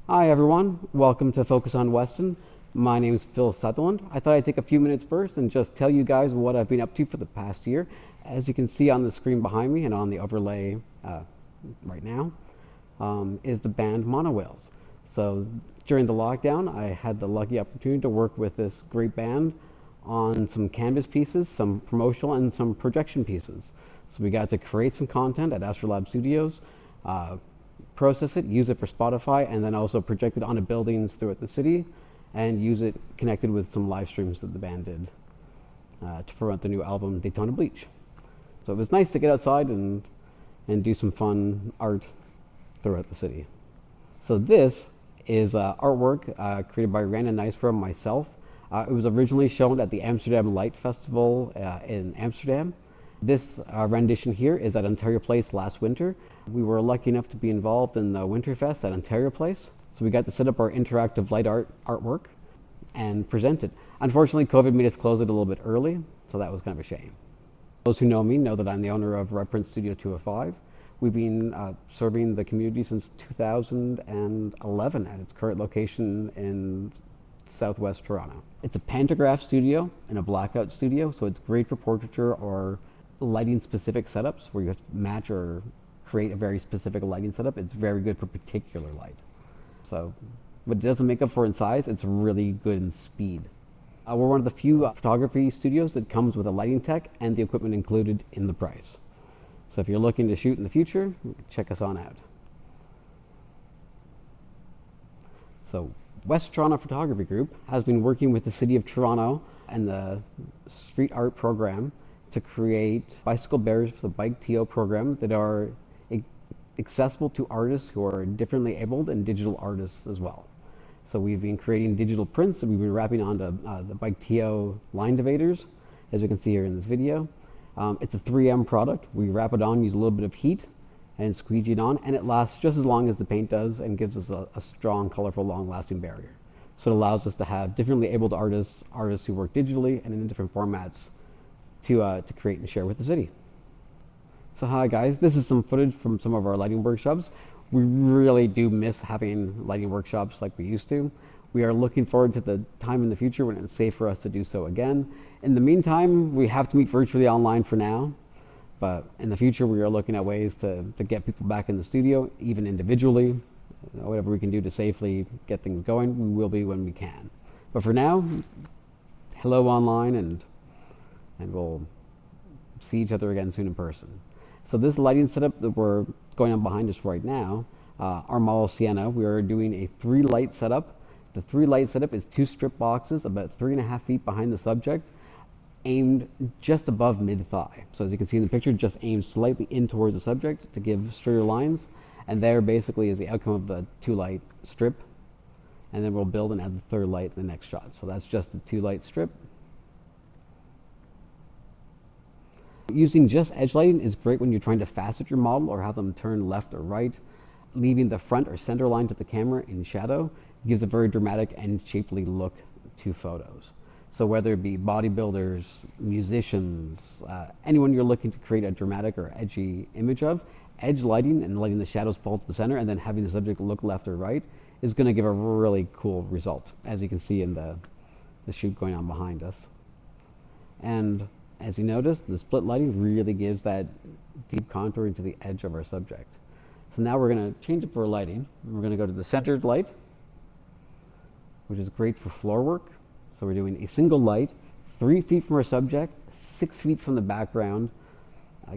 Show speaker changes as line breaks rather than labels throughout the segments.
Hi everyone, welcome to Focus on Weston. My name is Phil Sutherland. I thought I'd take a few minutes first and just tell you guys what I've been up to for the past year. As you can see on the screen behind me and on the overlay right now is the band Monowhales. So during the lockdown, I had the lucky opportunity to work with this great band on some canvas pieces, some promotional and some projection pieces. So we got to create some content at Astrolab Studios, process it, use it for Spotify, and then also project it onto buildings throughout the city and use it connected with some live streams that the band did to promote the new album Daytona Bleach. So it was nice to get outside and do some fun art throughout the city. So this is artwork created by Rand and Nice from myself. It was originally shown at the Amsterdam Light Festival in Amsterdam. This rendition here is at Ontario Place last winter. We were lucky enough to be involved in the Winterfest at Ontario Place, so we got to set up our interactive light artwork and present it. Unfortunately, COVID made us close it a little bit early, so that was kind of a shame. Those who know me know that I'm the owner of Reprint Studio 205. We've been serving the community since 2011 at its current location in Southwest Toronto. It's a pantograph studio and a blackout studio, so it's great for portraiture or lighting specific setups where you have to match or create a very specific lighting setup. It's very good for particular light. So what it doesn't make up for in size, it's really good in speed. We're one of the few photography studios that comes with a lighting tech and the equipment included in the price. So if you're looking to shoot in the future, check us on out. So West Toronto Photography Group has been working with the City of Toronto and the Street Art Program to create bicycle barriers for the Bike TO program that are accessible to artists who are differently abled and digital artists as well. So we've been creating digital prints that we've been wrapping onto the Bike TO line dividers, as you can see here in this video. It's a 3M product. We wrap it on, use a little bit of heat, and squeegee it on, and it lasts just as long as the paint does and gives us a strong, colorful, long-lasting barrier. So it allows us to have differently abled artists who work digitally and in different formats to create and share with the city. So hi guys, this is some footage from some of our lighting workshops. We really do miss having lighting workshops like we used to. We are looking forward to the time in the future when it's safe for us to do so again. In the meantime, we have to meet virtually online for now, but in the future we are looking at ways to get people back in the studio, even individually. Whatever we can do to safely get things going, we will be when we can. But for now, hello online, and we'll see each other again soon in person. So this lighting setup that we're going on behind us right now, our model Sienna, we are doing a 3-light setup. The 3-light setup is 2 strip boxes about 3.5 feet behind the subject, aimed just above mid-thigh. So as you can see in the picture, just aimed slightly in towards the subject to give straighter lines. And there basically is the outcome of the 2-light strip. And then we'll build and add the 3rd light in the next shot. So that's just a 2-light strip. Using just edge lighting is great when you're trying to facet your model or have them turn left or right. Leaving the front or center line to the camera in shadow gives a very dramatic and shapely look to photos. So whether it be bodybuilders, musicians, anyone you're looking to create a dramatic or edgy image of, edge lighting and letting the shadows fall to the center and then having the subject look left or right is going to give a really cool result, as you can see in the shoot going on behind us. And as you notice, the split lighting really gives that deep contour into the edge of our subject. So now we're going to change up our lighting. We're going to go to the centered light, which is great for floor work. So we're doing a single light, 3 feet from our subject, 6 feet from the background,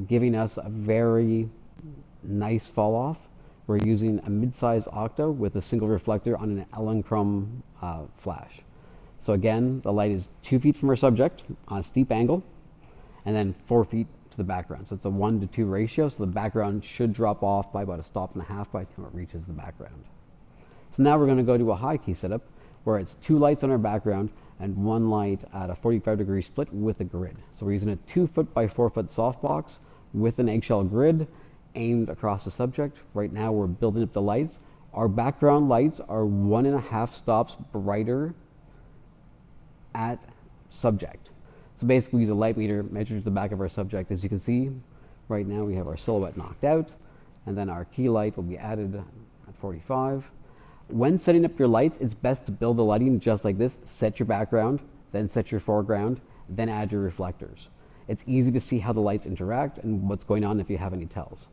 giving us a very nice fall off. We're using a mid-size octo with a single reflector on an Electrum flash. So again, the light is 2 feet from our subject on a steep angle, and then 4 feet to the background. So it's a 1:2 ratio, so the background should drop off by about a stop and a half by the time it reaches the background. So now we're going to go to a high key setup where it's 2 lights on our background and 1 light at a 45-degree split with a grid. So we're using a 2 foot by 4 foot softbox with an eggshell grid aimed across the subject. Right now we're building up the lights. Our background lights are 1.5 stops brighter at subject. So basically we use a light meter, measures the back of our subject. As you can see, right now we have our silhouette knocked out, and then our key light will be added at 45. When setting up your lights, it's best to build the lighting just like this. Set your background, then set your foreground, then add your reflectors. It's easy to see how the lights interact and what's going on if you have any tells.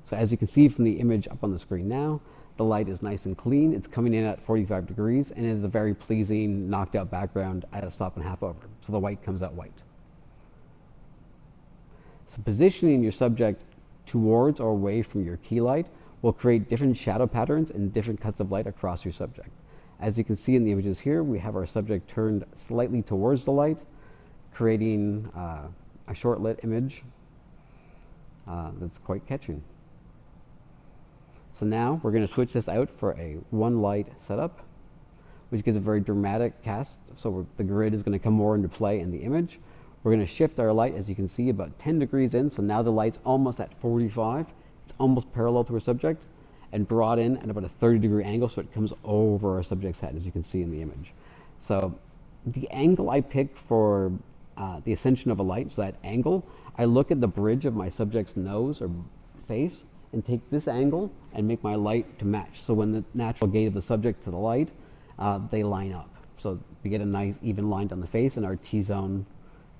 So as you can see from the image up on the screen now, the light is nice and clean. It's coming in at 45 degrees and it is a very pleasing knocked out background at a stop and half over. So the white comes out white. So positioning your subject towards or away from your key light will create different shadow patterns and different cuts of light across your subject. As you can see in the images here, we have our subject turned slightly towards the light, creating a short lit image that's quite catching. So now we're going to switch this out for a one light setup, which gives a very dramatic cast. So the grid is going to come more into play in the image. We're going to shift our light, as you can see, about 10 degrees in. So now the light's almost at 45. It's almost parallel to our subject and brought in at about a 30-degree angle, so it comes over our subject's head, as you can see in the image. So the angle I picked for the ascension of a light, so that angle, I look at the bridge of my subject's nose or face and take this angle and make my light to match. So when the natural gait of the subject to the light, they line up. So we get a nice even line down the face and our T-zone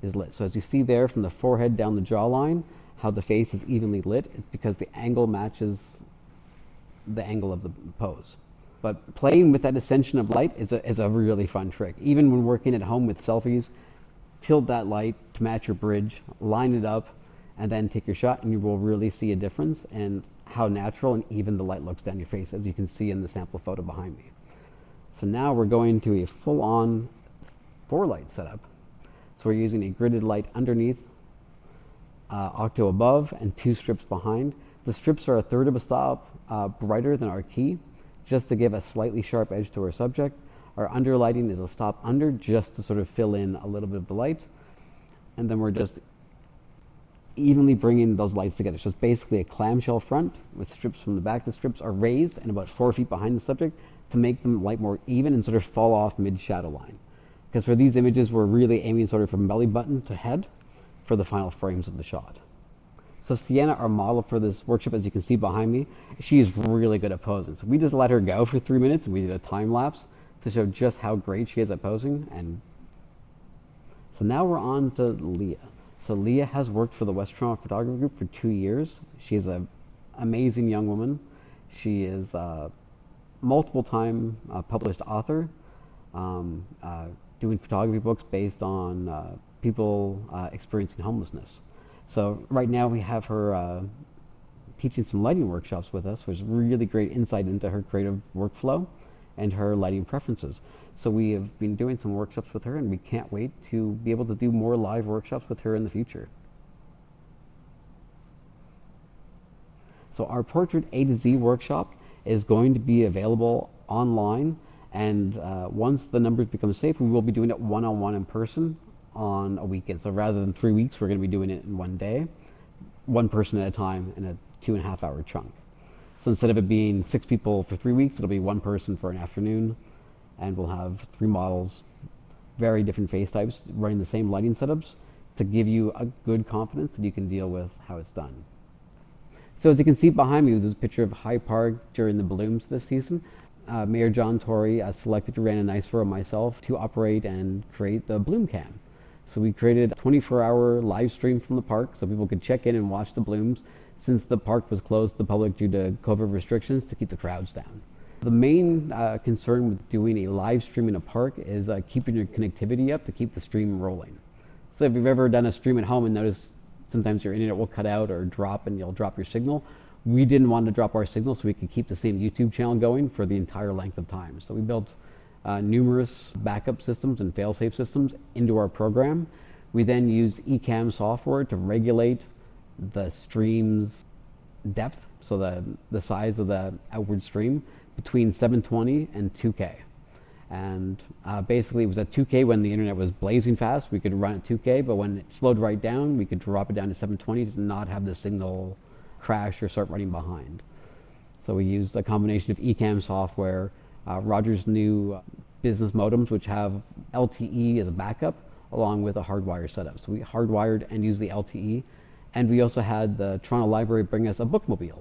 is lit. So as you see there from the forehead down the jawline, how the face is evenly lit, it's because the angle matches the angle of the pose. But playing with that ascension of light is a really fun trick. Even when working at home with selfies, tilt that light to match your bridge, line it up, and then take your shot, and you will really see a difference in how natural and even the light looks down your face, as you can see in the sample photo behind me. So now we're going to a full-on 4-light setup. So we're using a gridded light underneath, octo above, and 2 strips behind. The strips are a third of a stop brighter than our key, just to give a slightly sharp edge to our subject. Our under lighting is a stop under, just to sort of fill in a little bit of the light. And then we're just evenly bringing those lights together. So it's basically a clamshell front with strips from the back. The strips are raised and about 4 feet behind the subject to make them light more even and sort of fall off mid-shadow line. Because for these images, we're really aiming sort of from belly button to head for the final frames of the shot. So Sienna, our model for this workshop, as you can see behind me, she is really good at posing. So we just let her go for 3 minutes and we did a time lapse to show just how great she is at posing. And so now we're on to Leah. So Leah has worked for the West Toronto Photography Group for 2 years. She is an amazing young woman. She is a multiple-time published author, doing photography books based on people experiencing homelessness. So right now we have her teaching some lighting workshops with us, which is really great insight into her creative workflow and her lighting preferences. So we have been doing some workshops with her, and we can't wait to be able to do more live workshops with her in the future. So our Portrait A to Z workshop is going to be available online, and once the numbers become safe, we will be doing it one-on-one in person on a weekend. So rather than 3 weeks, we're going to be doing it in one day, one person at a time in a 2.5-hour chunk. So instead of it being 6 people for 3 weeks, it'll be one person for an afternoon, and we'll have 3 models, very different face types, running the same lighting setups to give you a good confidence that you can deal with how it's done. So as you can see behind me, there's a picture of Hyde Park during the blooms this season. Mayor John Tory selected Rana Niceville and myself to operate and create the Bloom Cam. So we created a 24-hour live stream from the park so people could check in and watch the blooms, since the park was closed to the public due to COVID restrictions to keep the crowds down. The main concern with doing a live stream in a park is keeping your connectivity up to keep the stream rolling. So if you've ever done a stream at home and noticed sometimes your internet will cut out or drop and you'll drop your signal, we didn't want to drop our signal so we could keep the same YouTube channel going for the entire length of time. So we built numerous backup systems and fail-safe systems into our program. We then used eCam software to regulate the stream's depth, so the size of the outward stream, between 720 and 2K. And basically it was at 2K when the internet was blazing fast, we could run at 2K, but when it slowed right down, we could drop it down to 720 to not have the signal crash or start running behind. So we used a combination of eCam software, Rogers' new business modems, which have LTE as a backup, along with a hardwire setup. So we hardwired and used the LTE, and we also had the Toronto Library bring us a bookmobile.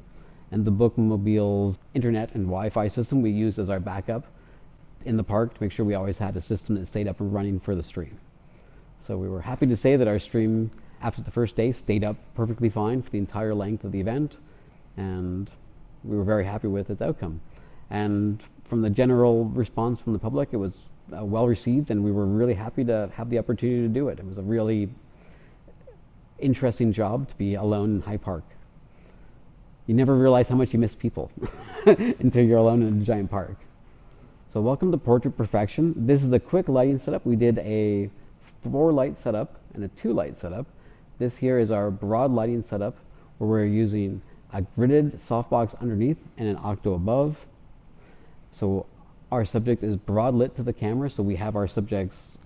And the bookmobile's internet and Wi-Fi system we used as our backup in the park to make sure we always had a system that stayed up and running for the stream. So we were happy to say that our stream after the first day stayed up perfectly fine for the entire length of the event, and we were very happy with its outcome. And from the general response from the public, it was well received, and we were really happy to have the opportunity to do it. It was a really interesting job to be alone in High Park. You never realize how much you miss people until you're alone in a giant park. So welcome to Portrait Perfection. This is a quick lighting setup. We did a 4-light setup and a 2-light setup. This here is our broad lighting setup where we're using a gridded softbox underneath and an octo above. So our subject is broad lit to the camera, so we have our subject's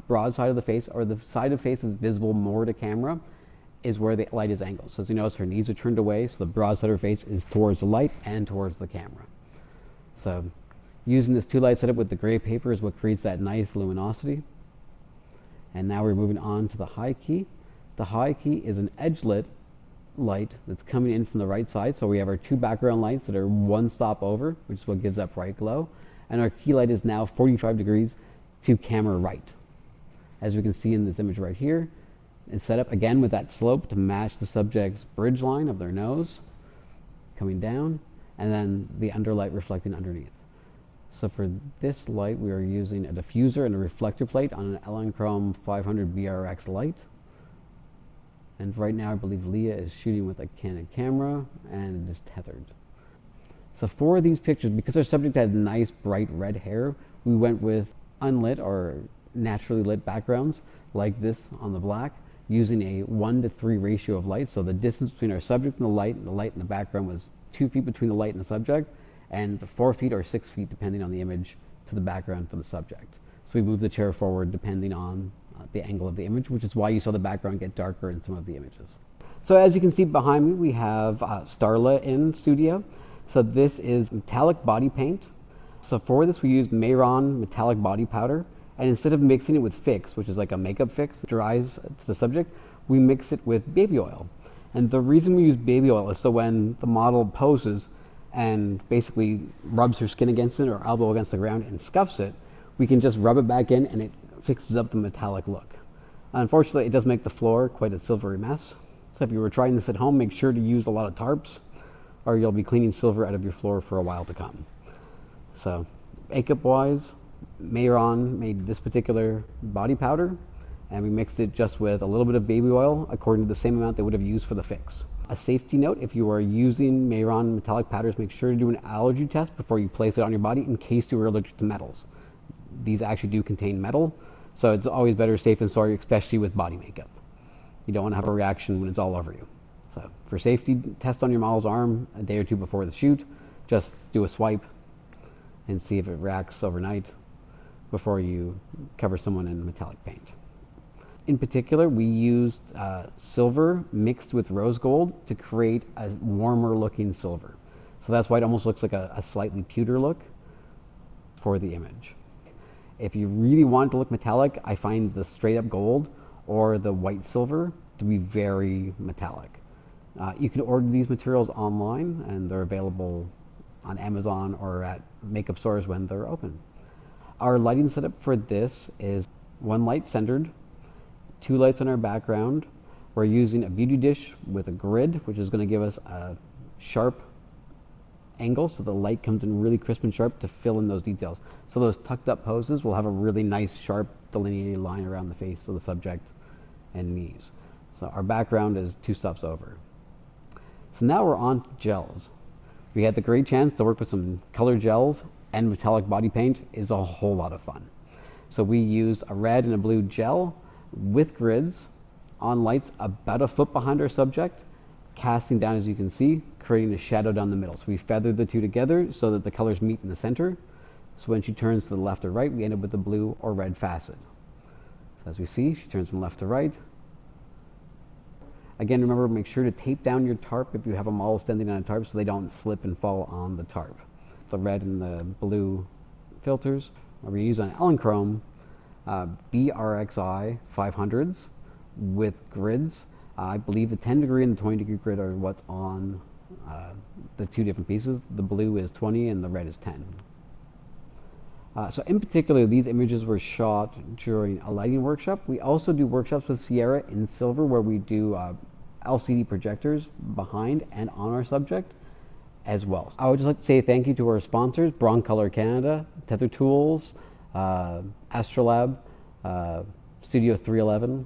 broad side of the face, or the side of the face is visible more to camera, is where the light is angled. So as you notice, her knees are turned away, so the broad side of her face is towards the light and towards the camera. So using this 2-light setup with the gray paper is what creates that nice luminosity. And now we're moving on to the high key. The high key is an edge lit light that's coming in from the right side. So we have our 2 background lights that are 1 stop over, which is what gives that bright glow. And our key light is now 45 degrees to camera right. As we can see in this image right here, it's set up again with that slope to match the subject's bridge line of their nose coming down, and then the underlight reflecting underneath. So for this light, we are using a diffuser and a reflector plate on an Electron 500 BRX light. And right now, I believe Leah is shooting with a Canon camera, and it is tethered. So for these pictures, because our subject had nice bright red hair, we went with unlit or naturally lit backgrounds like this on the black, using a 1:3 ratio of light. So the distance between our subject and the light in the background was 2 feet between the light and the subject, and 4 feet or 6 feet depending on the image to the background for the subject. So we moved the chair forward depending on the angle of the image, which is why you saw the background get darker in some of the images. So as you can see behind me, we have Starla in studio. So this is metallic body paint. So for this, we used Mayron metallic body powder. And instead of mixing it with fix, which is like a makeup fix, dries to the subject, we mix it with baby oil. And the reason we use baby oil is so when the model poses and basically rubs her skin against it or elbow against the ground and scuffs it, we can just rub it back in and it fixes up the metallic look. Unfortunately, it does make the floor quite a silvery mess. So if you were trying this at home, make sure to use a lot of tarps or you'll be cleaning silver out of your floor for a while to come. So makeup wise, Mayron made this particular body powder, and we mixed it just with a little bit of baby oil according to the same amount they would have used for the fix. A safety note, if you are using Mayron metallic powders, make sure to do an allergy test before you place it on your body in case you are allergic to metals. These actually do contain metal, so it's always better safe than sorry, especially with body makeup. You don't want to have a reaction when it's all over you. So for safety, test on your model's arm a day or 2 before the shoot. Just do a swipe and see if it reacts overnight before you cover someone in metallic paint. In particular, we used silver mixed with rose gold to create a warmer looking silver. So that's why it almost looks like a slightly pewter look for the image. If you really want to look metallic, I find the straight up gold or the white silver to be very metallic. You can order these materials online and they're available on Amazon or at makeup stores when they're open. Our lighting setup for this is 1 light centered, 2 lights on our background. We're using a beauty dish with a grid, which is going to give us a sharp angle so the light comes in really crisp and sharp to fill in those details. So those tucked up poses will have a really nice sharp delineated line around the face of the subject and knees. So our background is 2 stops over. So now we're on gels. We had the great chance to work with some color gels, and metallic body paint is a whole lot of fun. So we used a red and a blue gel with grids on lights about 1 foot behind our subject, casting down, as you can see, creating a shadow down the middle. So we feathered the 2 together so that the colors meet in the center. So when she turns to the left or right, we end up with the blue or red facet. So as we see, she turns from left to right. Again, remember, make sure to tape down your tarp if you have a model standing on a tarp so they don't slip and fall on the tarp. The red and the blue filters are used on Electron BRXI 500s with grids. I believe the 10 degree and the 20 degree grid are what's on the two different pieces. The blue is 20 and the red is 10. So in particular, these images were shot during a lighting workshop. We also do workshops with Sierra in silver where we do LCD projectors behind and on our subject as well. I would just like to say thank you to our sponsors, Broncolor Canada, Tether Tools, Astrolab, Studio 311,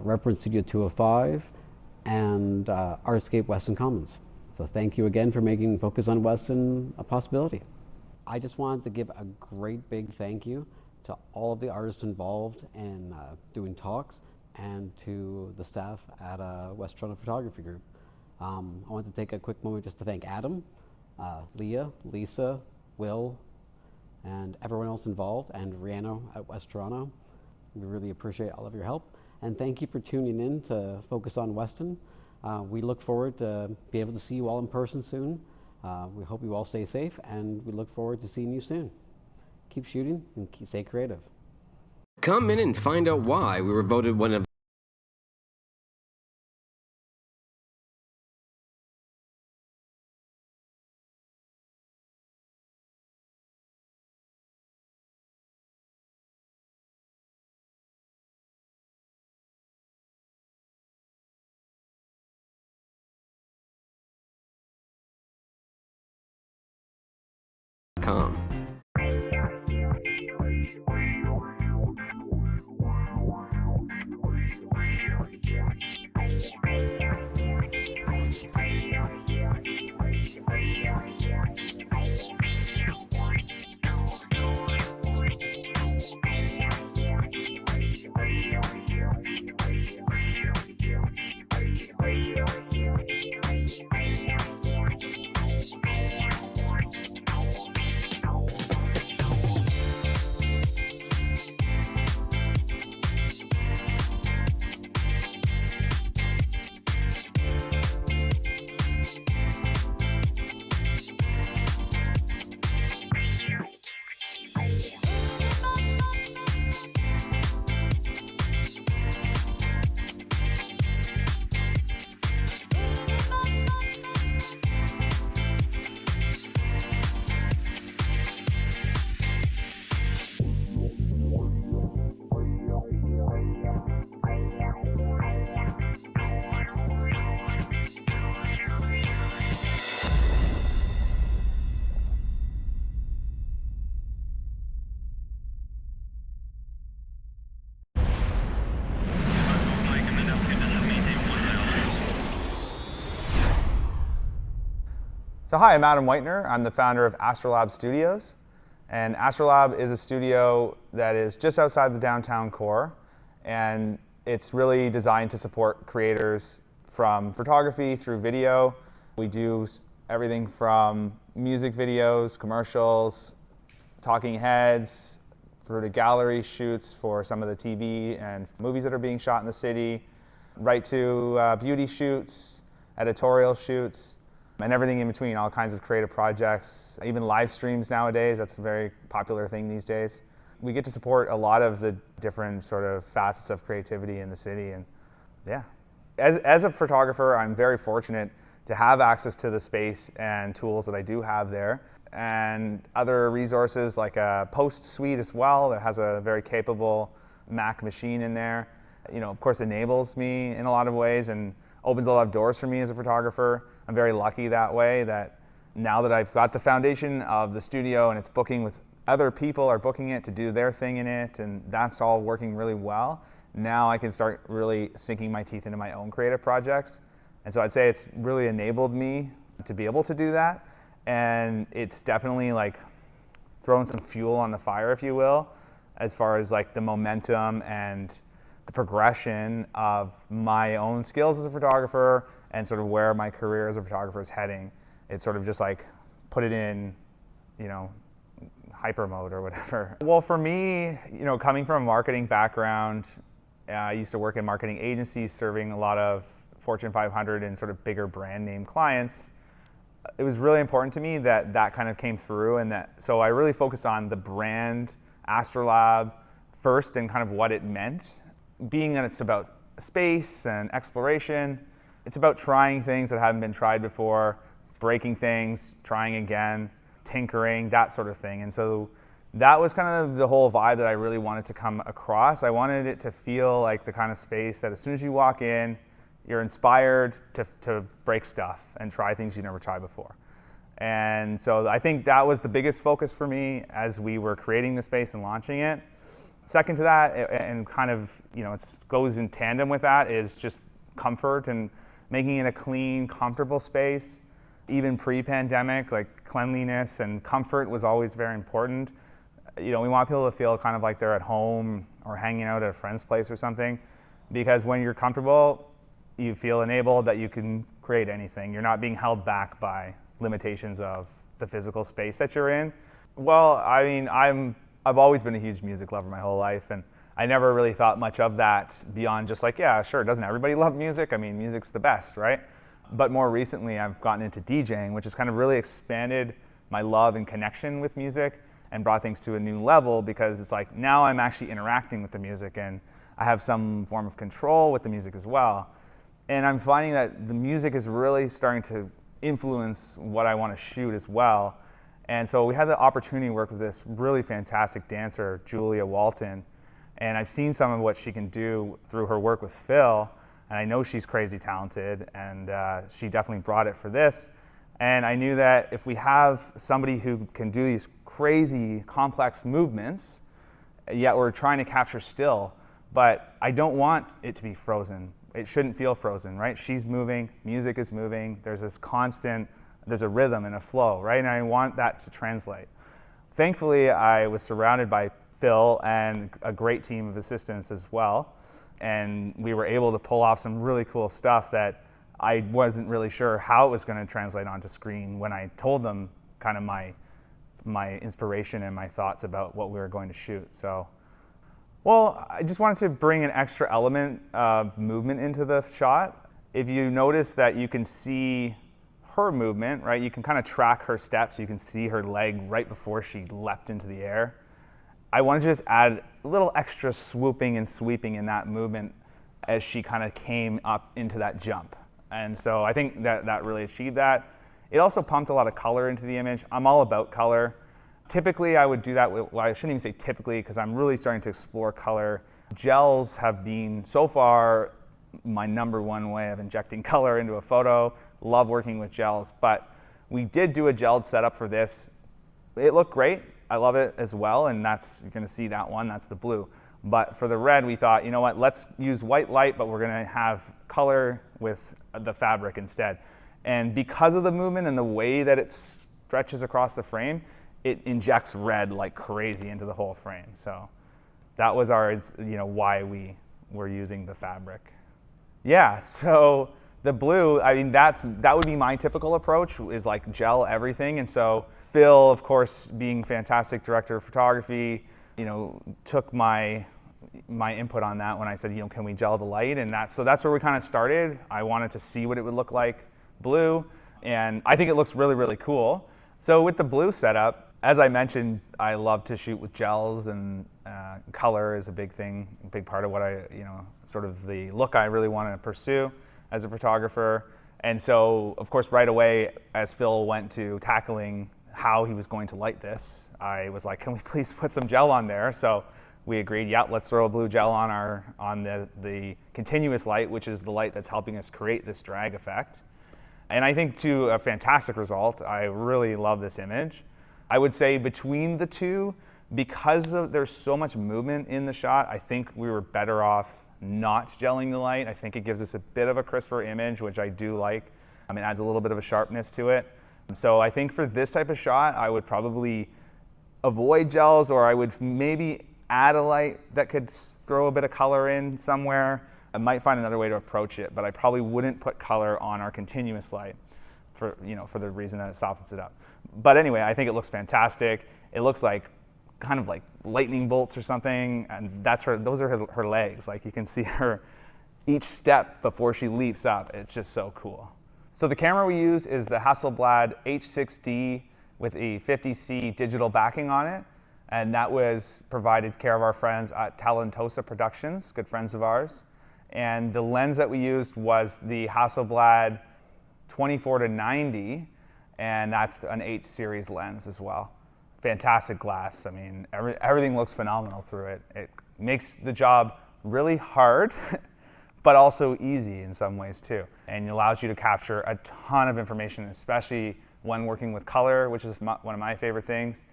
Reference Studio 205, and Artscape Weston Commons. So thank you again for making Focus on Weston a possibility. I just wanted to give a great big thank you to all of the artists involved in doing talks and to the staff at West Toronto Photography Group. I want to take a quick moment just to thank Adam, Leah, Lisa, Will, and everyone else involved, and Rihanna at West Toronto. We really appreciate all of your help. And thank you for tuning in to Focus on Weston. We look forward to being able to see you all in person soon. We hope you all stay safe, and we look forward to seeing you soon. Keep shooting and stay creative.
Come in and find out why we were voted one of .com.
So hi, I'm Adam Weitner. I'm the founder of Astrolab Studios. And Astrolab is a studio that is just outside the downtown core. And it's really designed to support creators from photography through video. We do everything from music videos, commercials, talking heads, through to gallery shoots for some of the TV and movies that are being shot in the city, right to beauty shoots, editorial shoots, and everything in between, all kinds of creative projects, even live streams nowadays. That's a very popular thing these days. We get to support a lot of the different sort of facets of creativity in the city, and yeah. As a photographer, I'm very fortunate to have access to the space and tools that I do have there, and other resources like a post suite as well that has a very capable Mac machine in there. You know, of course, enables me in a lot of ways and opens a lot of doors for me as a photographer. I'm very lucky that way, that now that I've got the foundation of the studio and it's booking with other people are booking it to do their thing in it, and that's all working really well. Now I can start really sinking my teeth into my own creative projects. And so I'd say it's really enabled me to be able to do that. And it's definitely like throwing some fuel on the fire, if you will, as far as like the momentum and the progression of my own skills as a photographer and sort of where my career as a photographer is heading. It's sort of just like put it in, you know, hyper mode or whatever. Well, for me, you know, coming from a marketing background, I used to work in marketing agencies serving a lot of Fortune 500 and sort of bigger brand name clients. It was really important to me that that kind of came through, and that so I really focused on the brand Astrolab first and kind of what it meant. Being that it's about space and exploration, It's about trying things that haven't been tried before, breaking things, trying again, tinkering, that sort of thing. And so that was kind of the whole vibe that I really wanted to come across. I wanted it to feel like the kind of space that as soon as you walk in, you're inspired to break stuff and try things you never tried before. And so I think that was the biggest focus for me as we were creating the space and launching it. Second to that, and kind of, it goes in tandem with that, is just comfort and making it a clean, comfortable space. Even pre-pandemic, like cleanliness and comfort was always very important. We want people to feel kind of like they're at home or hanging out at a friend's place or something, because when you're comfortable, you feel enabled that you can create anything. You're not being held back by limitations of the physical space that you're in. Well, I mean, I've always been a huge music lover my whole life, and I never really thought much of that beyond just like, yeah, sure, doesn't everybody love music? I mean, music's the best, right? But more recently, I've gotten into DJing, which has kind of really expanded my love and connection with music and brought things to a new level, because it's like now I'm actually interacting with the music and I have some form of control with the music as well. And I'm finding that the music is really starting to influence what I want to shoot as well. And so we had the opportunity to work with this really fantastic dancer, Julia Walton. And I've seen some of what she can do through her work with Phil. And I know she's crazy talented, and she definitely brought it for this. And I knew that if we have somebody who can do these crazy, complex movements, yet we're trying to capture still, but I don't want it to be frozen. It shouldn't feel frozen, right? She's moving, music is moving, there's this constant, there's a rhythm and a flow, right? And I want that to translate. Thankfully, I was surrounded by Phil and a great team of assistants as well. And we were able to pull off some really cool stuff that I wasn't really sure how it was going to translate onto screen when I told them kind of my inspiration and my thoughts about what we were going to shoot. So, well, I just wanted to bring an extra element of movement into the shot. If you notice that you can see her movement, right? You can kind of track her steps. You can see her leg right before she leapt into the air. I wanted to just add a little extra swooping and sweeping in that movement as she kind of came up into that jump. And so I think that really achieved that. It also pumped a lot of color into the image. I'm all about color. Typically, I would do that with, well, I shouldn't even say typically, because I'm really starting to explore color. Gels have been, so far, my number one way of injecting color into a photo. Love working with gels, but we did do a gelled setup for this. It looked great. I love it as well, and you're gonna see that one, that's the blue. But for the red, we thought, you know what, let's use white light, but we're gonna have color with the fabric instead. And because of the movement and the way that it stretches across the frame, it injects red like crazy into the whole frame. So that was why we were using the fabric. Yeah, so the blue, I mean, that would be my typical approach, is like gel everything. And so Phil, of course, being fantastic director of photography, took my input on that when I said, can we gel the light? And so that's where we kind of started. I wanted to see what it would look like blue, and I think it looks really, really cool. So with the blue setup, as I mentioned, I love to shoot with gels, and color is a big part of what sort of the look I really want to pursue as a photographer. And so, of course, right away, as Phil went to tackling how he was going to light this, I was like, can we please put some gel on there? So we agreed, yeah, let's throw a blue gel on the continuous light, which is the light that's helping us create this drag effect. And I think to a fantastic result. I really love this image. I would say between the two, because there's so much movement in the shot, I think we were better off not gelling the light. I think it gives us a bit of a crisper image, which I do like. It adds a little bit of a sharpness to it. So I think for this type of shot, I would probably avoid gels, or I would maybe add a light that could throw a bit of color in somewhere. I might find another way to approach it, but I probably wouldn't put color on our continuous light for the reason that it softens it up. But anyway, I think it looks fantastic. It looks like kind of like lightning bolts or something, and those are her legs. Like, you can see her each step before she leaps up. It's just so cool. So the camera we use is the Hasselblad H6D with a 50C digital backing on it, and that was provided care of our friends at Talentosa Productions, good friends of ours. And the lens that we used was the Hasselblad 24-90, and that's an H series lens as well. Fantastic glass. I mean, everything looks phenomenal through it. It makes the job really hard, but also easy in some ways too. And it allows you to capture a ton of information, especially when working with color, which is one of my favorite things.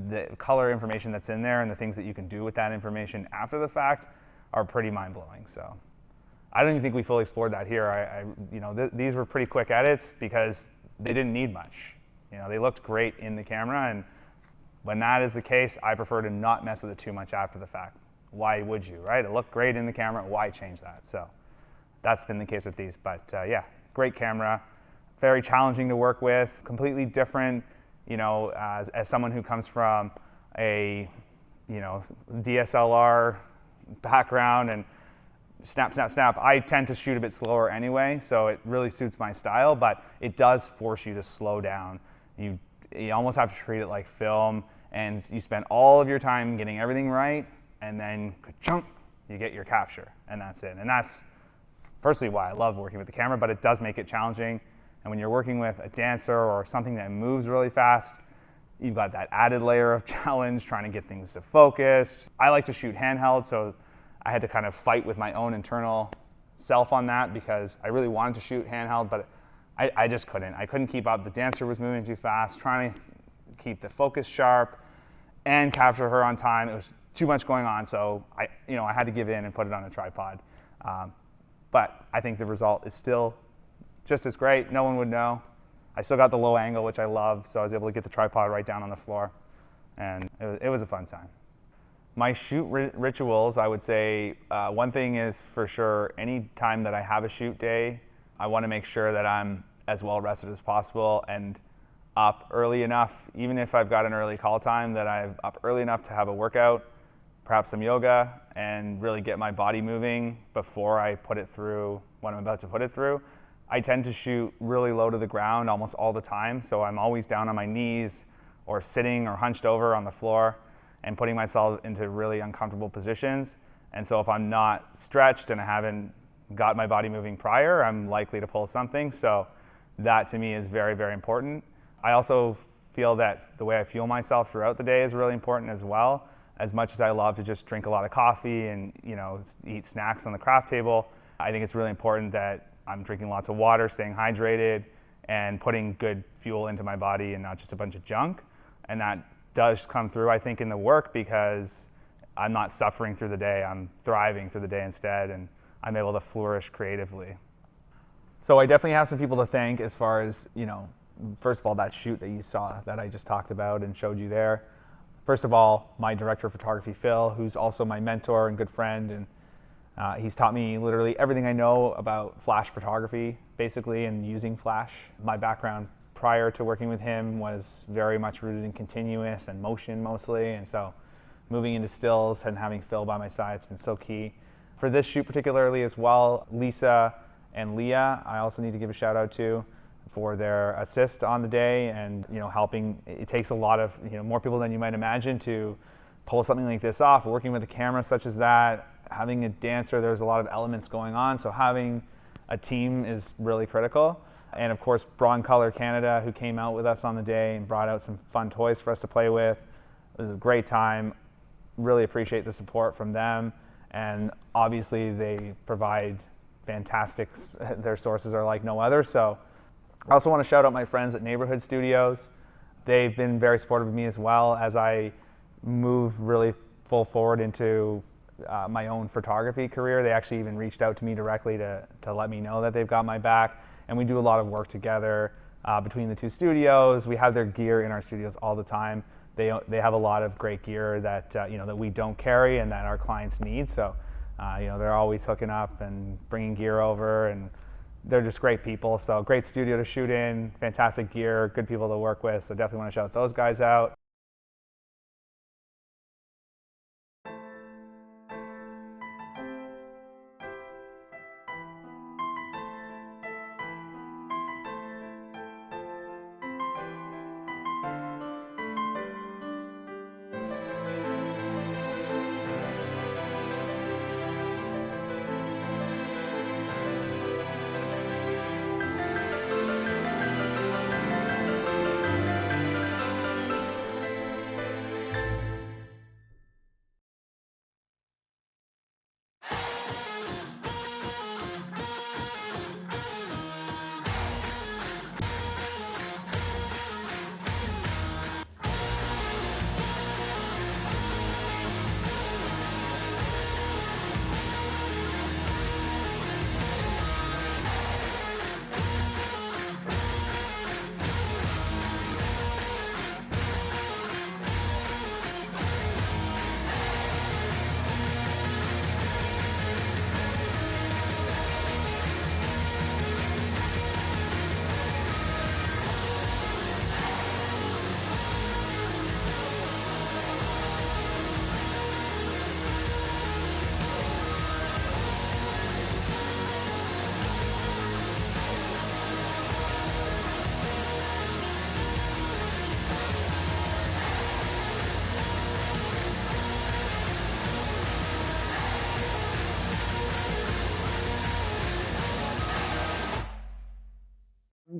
The color information that's in there and the things that you can do with that information after the fact are pretty mind-blowing. So I don't even think we fully explored that here. These were pretty quick edits because they didn't need much. They looked great in the camera, and when that is the case, I prefer to not mess with it too much after the fact. Why would you, right? It looked great in the camera, why change that? So that's been the case with these, but yeah, great camera, very challenging to work with, completely different, as someone who comes from a, DSLR background and snap, snap, snap. I tend to shoot a bit slower anyway, so it really suits my style, but it does force you to slow down. You almost have to treat it like film, and you spend all of your time getting everything right, and then ka-chunk, you get your capture, and that's it. And that's personally why I love working with the camera, but it does make it challenging. And when you're working with a dancer or something that moves really fast, you've got that added layer of challenge trying to get things to focus. I like to shoot handheld, so I had to kind of fight with my own internal self on that because I really wanted to shoot handheld, but I just couldn't. I couldn't keep up. The dancer was moving too fast, trying to keep the focus sharp and capture her on time. It was too much going on, so I had to give in and put it on a tripod. But I think the result is still just as great. No one would know. I still got the low angle, which I love, so I was able to get the tripod right down on the floor, and it was a fun time. My shoot rituals, I would say one thing is for sure, any time that I have a shoot day, I want to make sure that I'm as well rested as possible and up early enough, even if I've got an early call time, that I'm up early enough to have a workout, perhaps some yoga, and really get my body moving before I put it through what I'm about to put it through. I tend to shoot really low to the ground almost all the time, so I'm always down on my knees or sitting or hunched over on the floor and putting myself into really uncomfortable positions. And so if I'm not stretched and I haven't got my body moving prior, I'm likely to pull something. So that to me is very, very important. I also feel that the way I fuel myself throughout the day is really important as well. As much as I love to just drink a lot of coffee and eat snacks on the craft table, I think it's really important that I'm drinking lots of water, staying hydrated, and putting good fuel into my body and not just a bunch of junk. And that does come through, I think, in the work because I'm not suffering through the day, I'm thriving through the day instead, and I'm able to flourish creatively. So I definitely have some people to thank as far as, first of all, that shoot that you saw that I just talked about and showed you there. First of all, my director of photography, Phil, who's also my mentor and good friend, and he's taught me literally everything I know about flash photography, basically, and using flash. My background prior to working with him was very much rooted in continuous and motion mostly, and so moving into stills and having Phil by my side has been so key. For this shoot particularly as well, Lisa and Leah, I also need to give a shout out to for their assist on the day and helping. It takes a lot of more people than you might imagine to pull something like this off. Working with a camera such as that, having a dancer, there's a lot of elements going on, so having a team is really critical. And of course, Broncolor Canada, who came out with us on the day and brought out some fun toys for us to play with. It was a great time. Really appreciate the support from them. And obviously they provide fantastic, their sources are like no other. So I also want to shout out my friends at Neighborhood Studios. They've been very supportive of me as well as I move really full forward into my own photography career. They actually even reached out to me directly to let me know that they've got my back. And we do a lot of work together between the two studios. We have their gear in our studios all the time. They have a lot of great gear that that we don't carry and that our clients need. So they're always hooking up and bringing gear over, and they're just great people. So great studio to shoot in, fantastic gear, good people to work with. So definitely want to shout those guys out.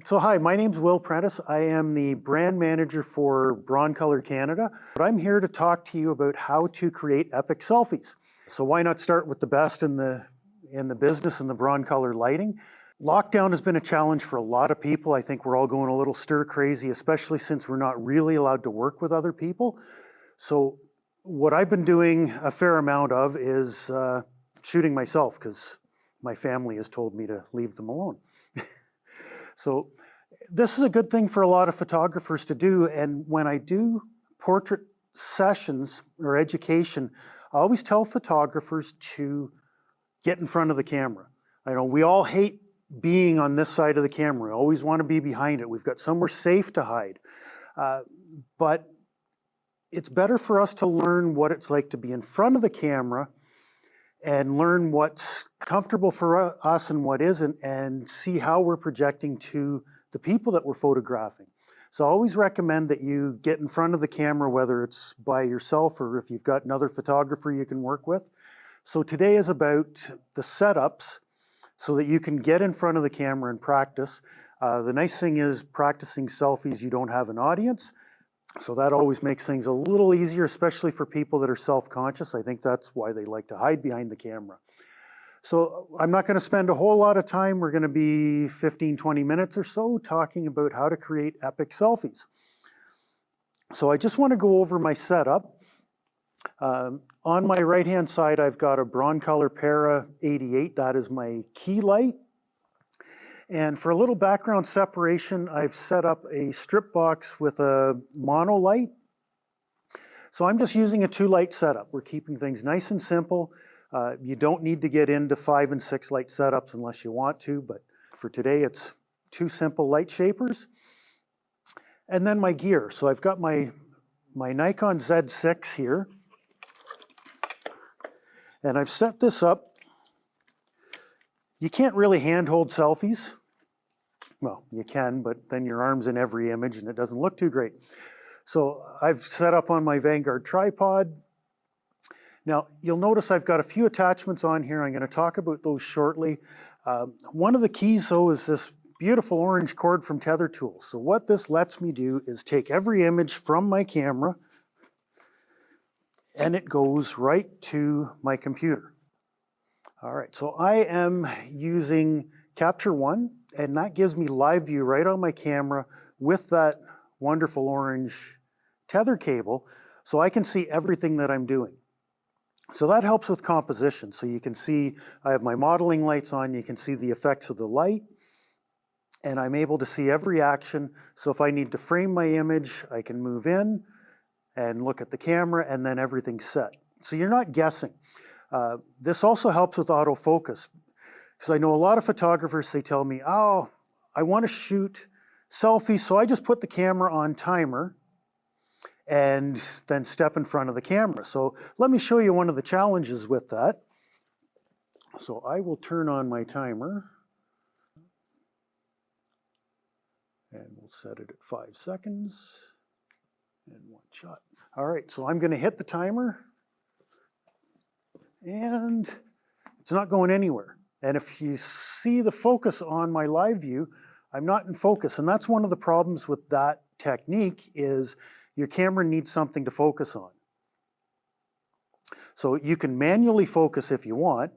So hi, my name's Will Prentice. I am the brand manager for Broncolor Canada. But I'm here to talk to you about how to create epic selfies. So why not start with the best in the business, in the Broncolor lighting? Lockdown has been a challenge for a lot of people. I think we're all going a little stir crazy, especially since we're not really allowed to work with other people. So what I've been doing a fair amount of is shooting myself, because my family has told me to leave them alone. So this is a good thing for a lot of photographers to do. And when I do portrait sessions or education, I always tell photographers to get in front of the camera. I know we all hate being on this side of the camera. We always want to be behind it. We've got somewhere safe to hide. But it's better for us to learn what it's like to be in front of the camera and learn what's comfortable for us and what isn't, and see how we're projecting to the people that we're photographing. So I always recommend that you get in front of the camera, whether it's by yourself or if you've got another photographer you can work with. So today is about the setups so that you can get in front of the camera and practice. The nice thing is practicing selfies, you don't have an audience. So that always makes things a little easier, especially for people that are self-conscious. I think that's why they like to hide behind the camera. So I'm not going to spend a whole lot of time. We're going to be 15, 20 minutes or so talking about how to create epic selfies. So I just want to go over my setup. On my right-hand side, I've got a Broncolor Para 88. That is my key light. And for a little background separation, I've set up a strip box with a mono light. So I'm just using a 2-light setup. We're keeping things nice and simple. You don't need to get into 5 and 6 light setups unless you want to, but for today it's 2 simple light shapers. And then my gear. So I've got my Nikon Z6 here. And I've set this up. You can't really handhold selfies. Well, you can, but then your arm's in every image and it doesn't look too great. So I've set up on my Vanguard tripod. Now, you'll notice I've got a few attachments on here. I'm going to talk about those shortly. One of the keys, though, is this beautiful orange cord from Tether Tools. So what this lets me do is take every image from my camera and it goes right to my computer. All right, so I am using Capture One, and that gives me live view right on my camera with that wonderful orange tether cable, so I can see everything that I'm doing. So that helps with composition. So you can see I have my modeling lights on, you can see the effects of the light, and I'm able to see every action. So if I need to frame my image, I can move in and look at the camera, and then everything's set. So you're not guessing. This also helps with autofocus, because I know a lot of photographers, they tell me, oh, I want to shoot selfies, so I just put the camera on timer and then step in front of the camera. So let me show you one of the challenges with that. So I will turn on my timer and we'll set it at 5 seconds and 1 shot. All right, so I'm going to hit the timer and it's not going anywhere. And if you see the focus on my live view, I'm not in focus. And that's one of the problems with that technique, is your camera needs something to focus on. So you can manually focus if you want,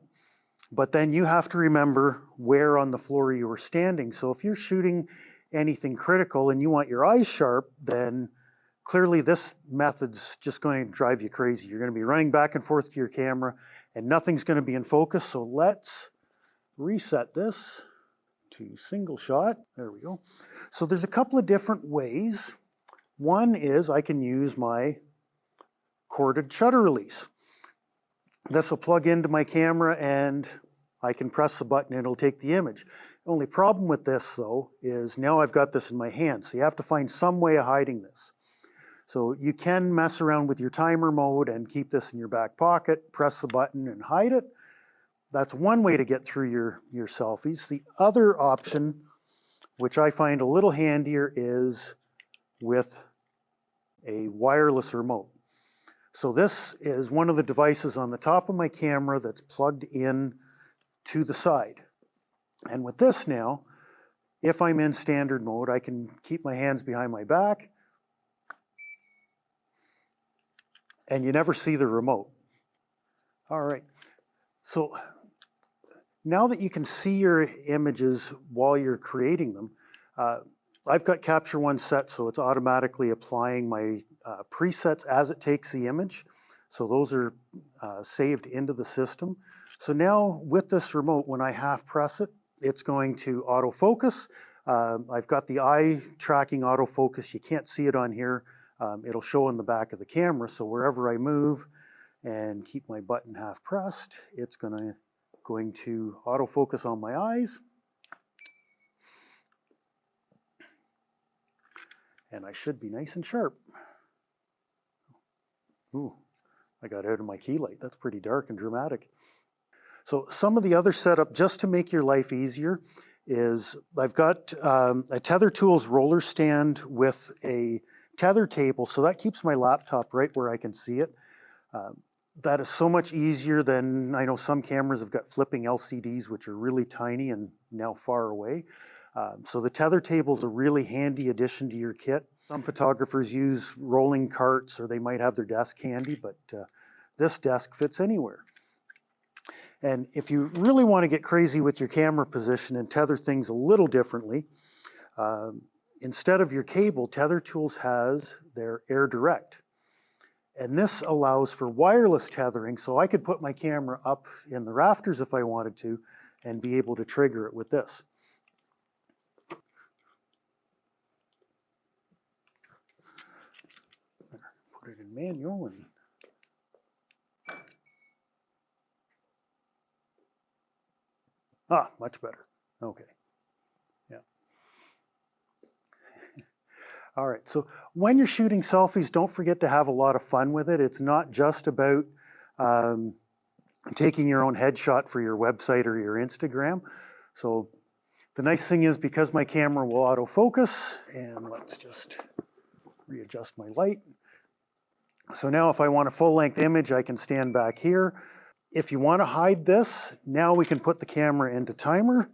but then you have to remember where on the floor you were standing. So if you're shooting anything critical and you want your eyes sharp, then clearly this method's just going to drive you crazy. You're going to be running back and forth to your camera and nothing's going to be in focus. So let's reset this to single shot. There we go. So there's a couple of different ways. One is I can use my corded shutter release. This will plug into my camera and I can press the button and it'll take the image. The only problem with this, though, is now I've got this in my hand, so you have to find some way of hiding this. So you can mess around with your timer mode and keep this in your back pocket, press the button and hide it. That's one way to get through your selfies. The other option, which I find a little handier, is with a wireless remote. So this is one of the devices on the top of my camera that's plugged in to the side. And with this now, if I'm in standard mode, I can keep my hands behind my back, and you never see the remote. All right, so now that you can see your images while you're creating them, I've got Capture One set, so it's automatically applying my presets as it takes the image. So those are saved into the system. So now with this remote, when I half press it, it's going to autofocus. I've got the eye tracking autofocus. You can't see it on here. It'll show in the back of the camera. So wherever I move and keep my button half pressed, it's going to autofocus on my eyes. And I should be nice and sharp. Ooh, I got out of my key light. That's pretty dark and dramatic. So some of the other setup, just to make your life easier, is I've got a Tether Tools roller stand with a tether table, so that keeps my laptop right where I can see it. That is so much easier than, I know some cameras have got flipping LCDs, which are really tiny and now far away. So the tether table is a really handy addition to your kit. Some photographers use rolling carts, or they might have their desk handy, but this desk fits anywhere. And if you really want to get crazy with your camera position and tether things a little differently, instead of your cable, Tether Tools has their Air Direct. And this allows for wireless tethering, so I could put my camera up in the rafters if I wanted to and be able to trigger it with this. Put it in manual and much better. Okay. Yeah. All right. So when you're shooting selfies, don't forget to have a lot of fun with it. It's not just about taking your own headshot for your website or your Instagram. So the nice thing is, because my camera will autofocus, and let's just readjust my light. So now if I want a full-length image, I can stand back here. If you want to hide this, now we can put the camera into timer.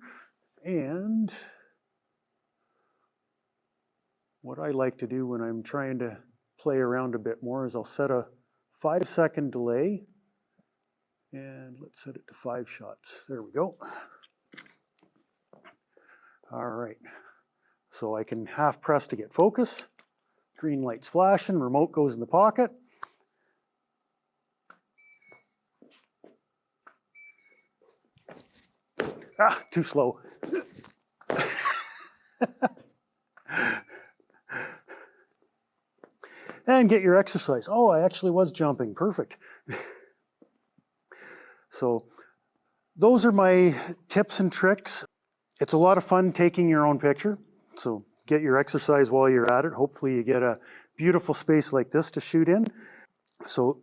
And what I like to do when I'm trying to play around a bit more is I'll set a 5-second delay. And let's set it to 5 shots. There we go. All right. So I can half press to get focus. Green light's flashing, remote goes in the pocket. Too slow. And get your exercise. Oh, I actually was jumping. Perfect. So those are my tips and tricks. It's a lot of fun taking your own picture. So get your exercise while you're at it. Hopefully you get a beautiful space like this to shoot in. So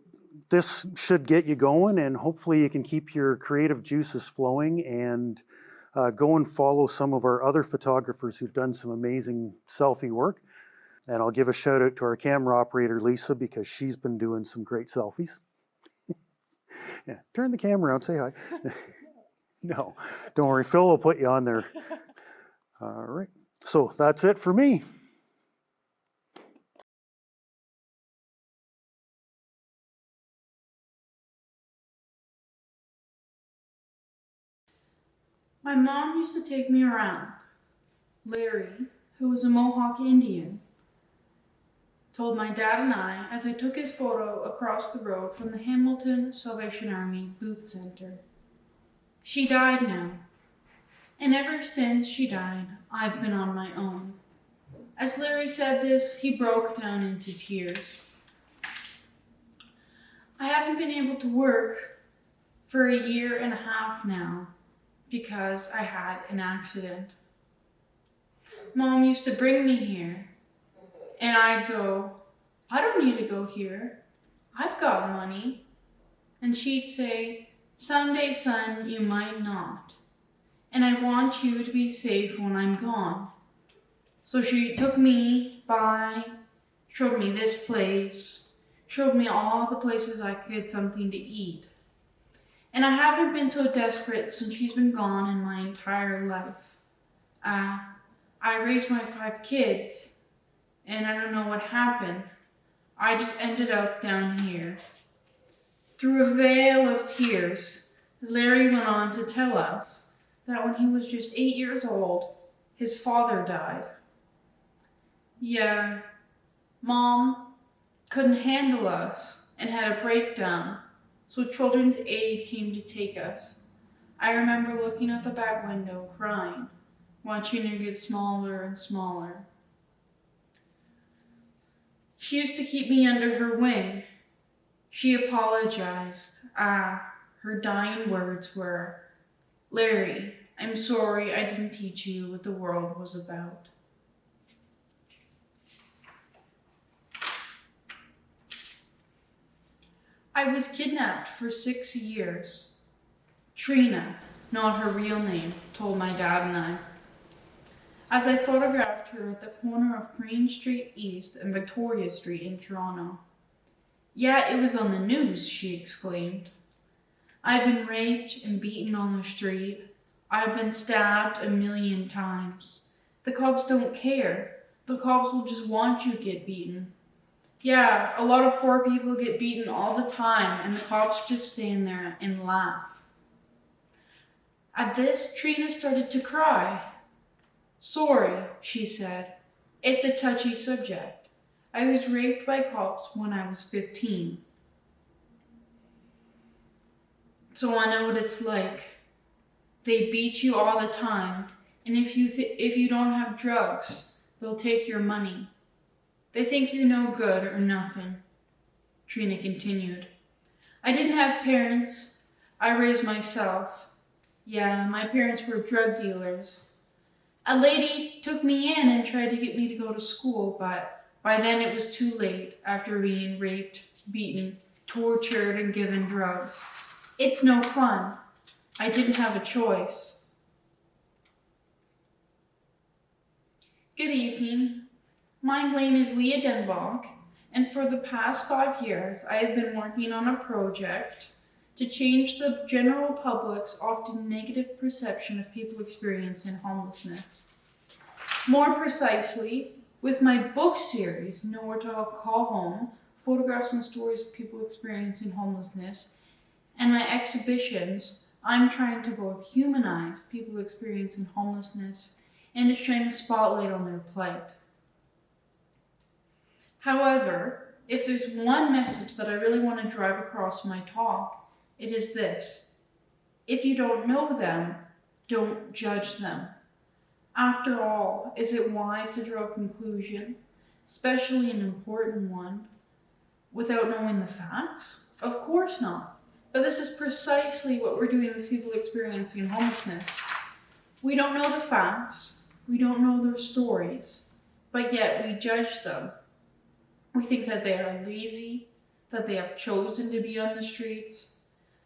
this should get you going, and hopefully you can keep your creative juices flowing and go and follow some of our other photographers who've done some amazing selfie work. And I'll give a shout out to our camera operator, Lisa, because she's been doing some great selfies. Yeah, turn the camera around, say hi. No, don't worry, Phil will put you on there. All right, so that's it for me.
My mom used to take me around. Larry, who was a Mohawk Indian, told my dad and I as I took his photo across the road from the Hamilton Salvation Army Booth Center. She died now, and ever since she died, I've been on my own. As Larry said this, he broke down into tears. I haven't been able to work for 1.5 years now because I had an accident. Mom used to bring me here, and I'd go, I don't need to go here. I've got money. And she'd say, someday, son, you might not. And I want you to be safe when I'm gone. So she took me by, showed me this place, showed me all the places I could get something to eat. And I haven't been so desperate since she's been gone in my entire life. I raised my 5 kids, and I don't know what happened. I just ended up down here. Through a veil of tears, Larry went on to tell us that when he was just 8 years old, his father died. Yeah, Mom couldn't handle us and had a breakdown, so Children's Aid came to take us. I remember looking out the back window, crying, watching her get smaller and smaller. She used to keep me under her wing. She apologized. Her dying words were, "Larry, I'm sorry I didn't teach you what the world was about." I was kidnapped for 6 years. Trina, not her real name, told my dad and I, as I photographed her at the corner of Green Street East and Victoria Street in Toronto. "Yeah, it was on the news," she exclaimed. "I've been raped and beaten on the street. I've been stabbed 1,000,000 times. The cops don't care. The cops will just want you to get beaten. Yeah, a lot of poor people get beaten all the time, and the cops just stand there and laugh." At this, Trina started to cry. "Sorry," she said. "It's a touchy subject. I was raped by cops when I was 15. So I know what it's like. They beat you all the time, and if you don't have drugs, they'll take your money. They think you're no good or nothing," Trina continued. "I didn't have parents. I raised myself. Yeah, my parents were drug dealers. A lady took me in and tried to get me to go to school, but by then it was too late after being raped, beaten, tortured, and given drugs. It's no fun. I didn't have a choice." Good evening. My name is Leah Denbok, and for the past 5 years, I have been working on a project to change the general public's often negative perception of people experiencing homelessness. More precisely, with my book series, Nowhere to Call Home, Photographs and Stories of People Experiencing Homelessness, and my exhibitions, I'm trying to both humanize people experiencing homelessness and to shine a spotlight on their plight. However, if there's one message that I really want to drive across my talk, it is this: if you don't know them, don't judge them. After all, is it wise to draw a conclusion, especially an important one, without knowing the facts? Of course not. But this is precisely what we're doing with people experiencing homelessness. We don't know the facts, we don't know their stories, but yet we judge them. We think that they are lazy, that they have chosen to be on the streets.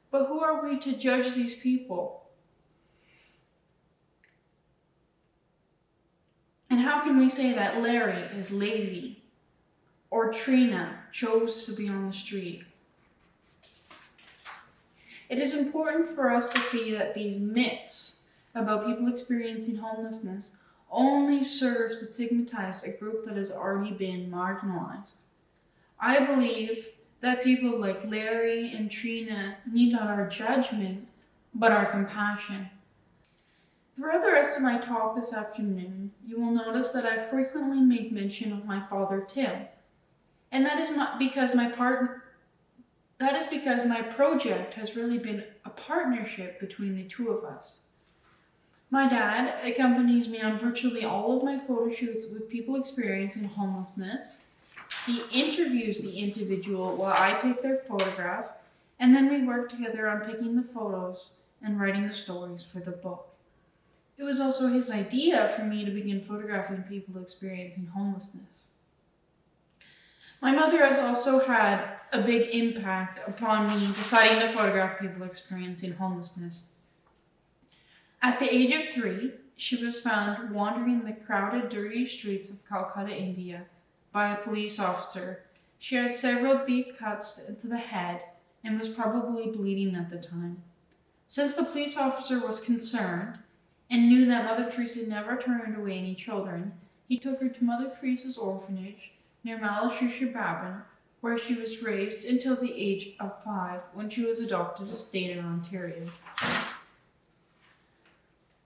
But who are we to judge these people? And how can we say that Larry is lazy or Trina chose to be on the street? It is important for us to see that these myths about people experiencing homelessness only serves to stigmatize a group that has already been marginalized. I believe that people like Larry and Trina need not our judgment, but our compassion. Throughout the rest of my talk this afternoon, you will notice that I frequently make mention of my father Tim, and that is because my project has really been a partnership between the two of us. My dad accompanies me on virtually all of my photo shoots with people experiencing homelessness. He interviews the individual while I take their photograph, and then we work together on picking the photos and writing the stories for the book. It was also his idea for me to begin photographing people experiencing homelessness. My mother has also had a big impact upon me deciding to photograph people experiencing homelessness. At the age of 3, she was found wandering the crowded, dirty streets of Calcutta, India, by a police officer. She had several deep cuts to the head and was probably bleeding at the time. Since the police officer was concerned and knew that Mother Teresa never turned away any children, he took her to Mother Teresa's orphanage near Malashusha, Brabant, where she was raised until the age of 5 when she was adopted to stay in Ontario.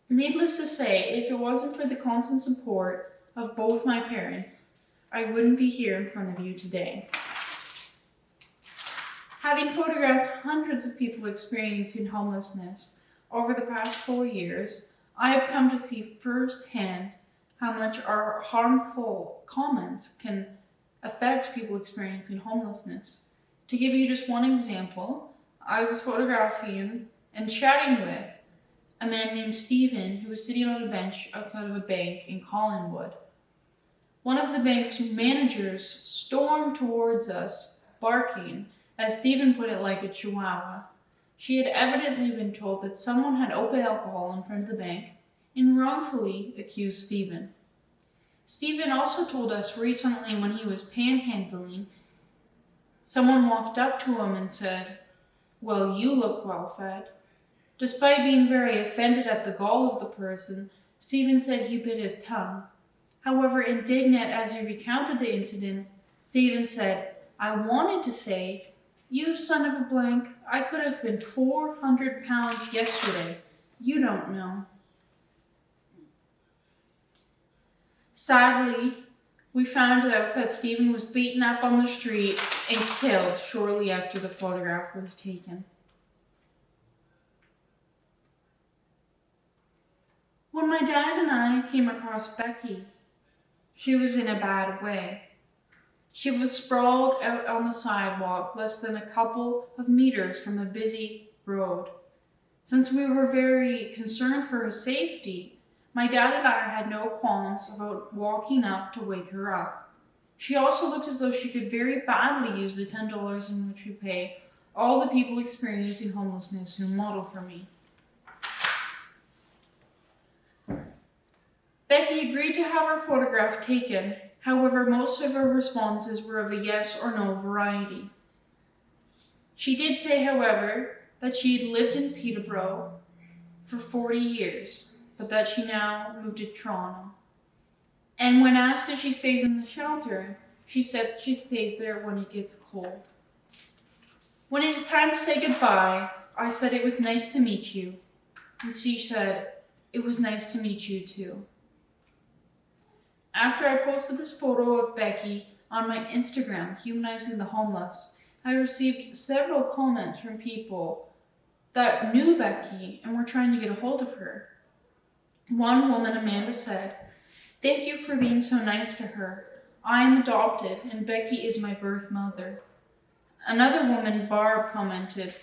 Needless to say, if it wasn't for the constant support of both my parents, I wouldn't be here in front of you today. Having photographed hundreds of people experiencing homelessness over the past 4 years, I have come to see firsthand how much our harmful comments can affect people experiencing homelessness. To give you just one example, I was photographing and chatting with a man named Stephen who was sitting on a bench outside of a bank in Collingwood. One of the bank's managers stormed towards us, barking, as Stephen put it, like a chihuahua. She had evidently been told that someone had open alcohol in front of the bank and wrongfully accused Stephen. Stephen also told us recently when he was panhandling, someone walked up to him and said, "Well, you look well fed." Despite being very offended at the gall of the person, Stephen said he bit his tongue. However, indignant as he recounted the incident, Stephen said, "I wanted to say, you son of a blank, I could have been 400 pounds yesterday. You don't know." Sadly, we found out that Stephen was beaten up on the street and killed shortly after the photograph was taken. When my dad and I came across Becky, she was in a bad way. She was sprawled out on the sidewalk less than a couple of meters from a busy road. Since we were very concerned for her safety, my dad and I had no qualms about walking up to wake her up. She also looked as though she could very badly use the $10 in which we pay all the people experiencing homelessness who model for me. Becky agreed to have her photograph taken. However, most of her responses were of a yes or no variety. She did say, however, that she had lived in Peterborough for 40 years, but that she now moved to Toronto. And when asked if she stays in the shelter, she said she stays there when it gets cold. When it was time to say goodbye, I said it was nice to meet you, and she said it was nice to meet you too. After I posted this photo of Becky on my Instagram, Humanizing the Homeless, I received several comments from people that knew Becky and were trying to get a hold of her. One woman, Amanda, said, "Thank you for being so nice to her. I am adopted and Becky is my birth mother." Another woman, Barb, commented,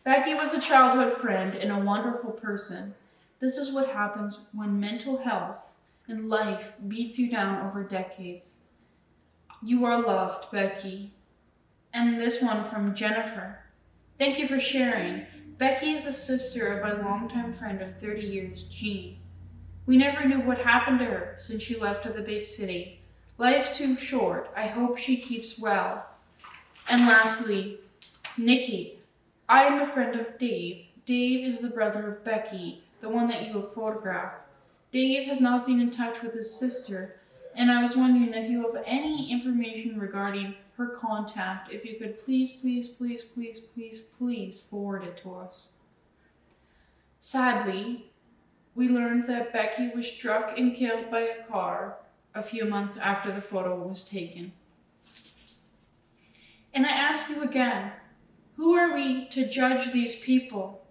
"Becky was a childhood friend and a wonderful person. This is what happens when mental health and life beats you down over decades. You are loved, Becky." And this one from Jennifer, "Thank you for sharing. Becky is the sister of my longtime friend of 30 years, Jean. We never knew what happened to her since she left to the big city. Life's too short. I hope she keeps well." And lastly, Nikki, "I am a friend of Dave. Dave is the brother of Becky, the one that you have photographed. Dave has not been in touch with his sister, and I was wondering if you have any information regarding her contact, if you could please forward it to us." Sadly, we learned that Becky was struck and killed by a car a few months after the photo was taken. And I ask you again, who are we to judge these people?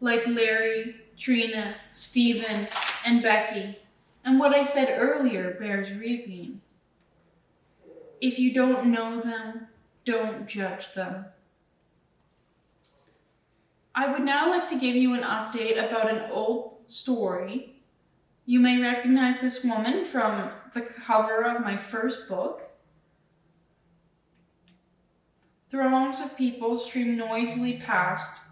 Like Larry, Trina, Stephen, and Becky. And what I said earlier bears repeating. If you don't know them, don't judge them. I would now like to give you an update about an old story. You may recognize this woman from the cover of my first book. Throngs of people streamed noisily past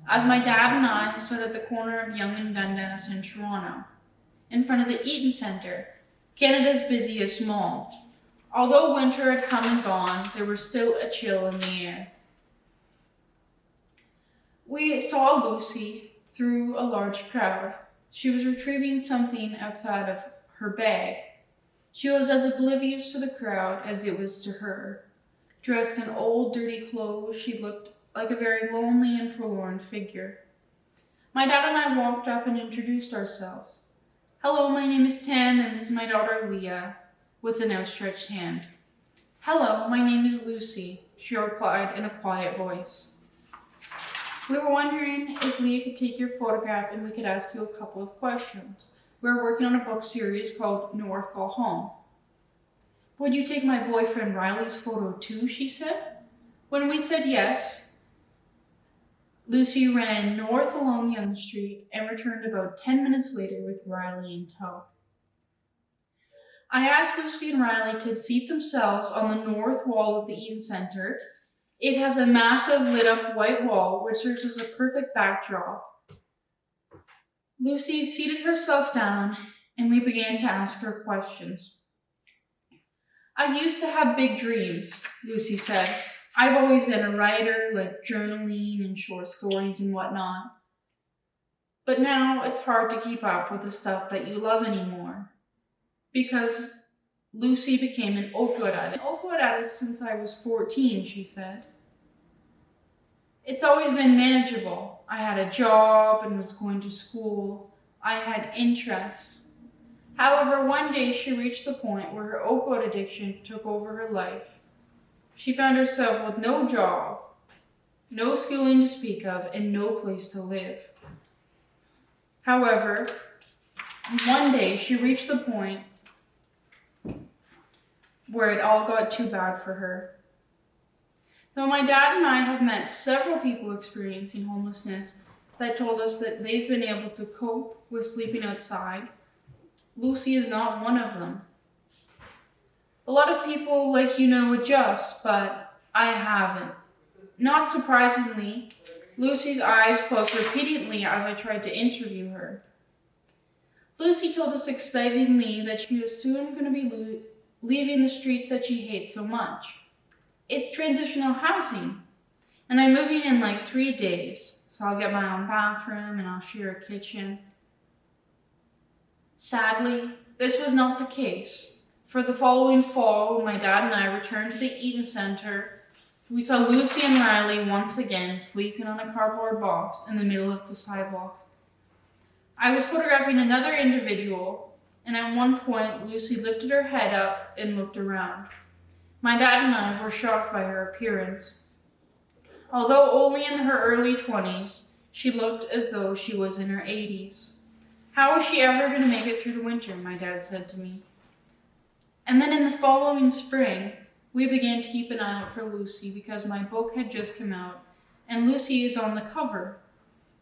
as my dad and I stood at the corner of Yonge and Dundas in Toronto, in front of the Eaton Centre, Canada's busiest mall. Although winter had come and gone, there was still a chill in the air. We saw Lucy, through a large crowd. She was retrieving something outside of her bag. She was as oblivious to the crowd as it was to her. Dressed in old, dirty clothes, she looked like a very lonely and forlorn figure. My dad and I walked up and introduced ourselves. "Hello, my name is Tim, and this is my daughter Leah," with an outstretched hand. "Hello, my name is Lucy," she replied in a quiet voice. "We were wondering if Leah could take your photograph and we could ask you a couple of questions. We're working on a book series called North Call Home." "Would you take my boyfriend Riley's photo too?" she said. When we said yes, Lucy ran north along Young Street and returned about 10 minutes later with Riley in tow. I asked Lucy and Riley to seat themselves on the north wall of the Eaton Center. It has a massive lit up white wall which serves as a perfect backdrop. Lucy seated herself down and we began to ask her questions. "I used to have big dreams," Lucy said. "I've always been a writer, like journaling and short stories and whatnot. But now it's hard to keep up with the stuff that you love anymore. Because Lucy became an opioid addict since I was 14, she said. It's always been manageable. I had a job and was going to school. I had interests. However, one day she reached the point where her opioid addiction took over her life. She found herself with no job, no schooling to speak of, and no place to live. However, one day she reached the point where it all got too bad for her. Though my dad and I have met several people experiencing homelessness that told us that they've been able to cope with sleeping outside, Lucy is not one of them. A lot of people, like adjust, but I haven't. Not surprisingly, Lucy's eyes closed repeatedly as I tried to interview her. Lucy told us excitingly that she was soon going to be leaving the streets that she hates so much. It's transitional housing, and I'm moving in like 3 days, so I'll get my own bathroom and I'll share a kitchen. Sadly, this was not the case. For the following fall, when my dad and I returned to the Eaton Center, we saw Lucy and Riley once again sleeping on a cardboard box in the middle of the sidewalk. I was photographing another individual, and at one point, Lucy lifted her head up and looked around. My dad and I were shocked by her appearance. Although only in her early 20s, she looked as though she was in her 80s. "How is she ever going to make it through the winter?" my dad said to me. And then in the following spring, we began to keep an eye out for Lucy because my book had just come out, and Lucy is on the cover.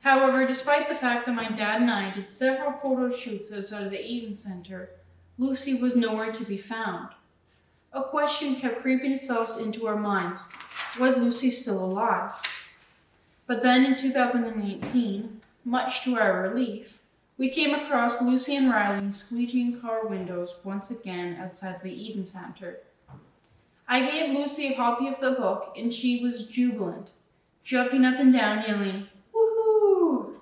However, despite the fact that my dad and I did several photo shoots outside of the Eaton Center, Lucy was nowhere to be found. A question kept creeping itself into our minds. Was Lucy still alive? But then in 2018, much to our relief, we came across Lucy and Riley squeeging car windows once again outside the Eaton Center. I gave Lucy a copy of the book and she was jubilant, jumping up and down yelling, "Woohoo!"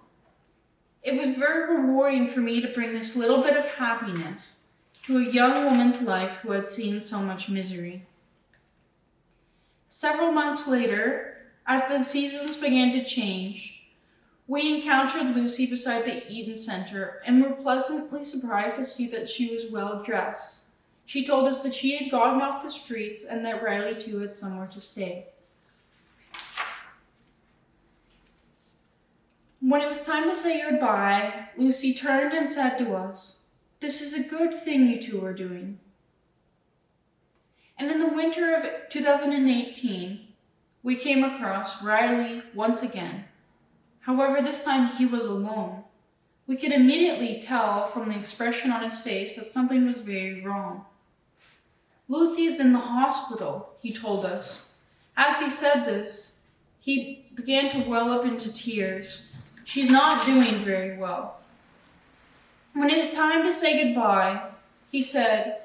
It was very rewarding for me to bring this little bit of happiness to a young woman's life who had seen so much misery. Several months later, as the seasons began to change, we encountered Lucy beside the Eaton Center and were pleasantly surprised to see that she was well dressed. She told us that she had gotten off the streets and that Riley too had somewhere to stay. When it was time to say goodbye, Lucy turned and said to us, "This is a good thing you two are doing." And in the winter of 2018, we came across Riley once again. However, this time he was alone. We could immediately tell from the expression on his face that something was very wrong. "Lucy is in the hospital," he told us. As he said this, he began to well up into tears. "She's not doing very well." When it was time to say goodbye, he said,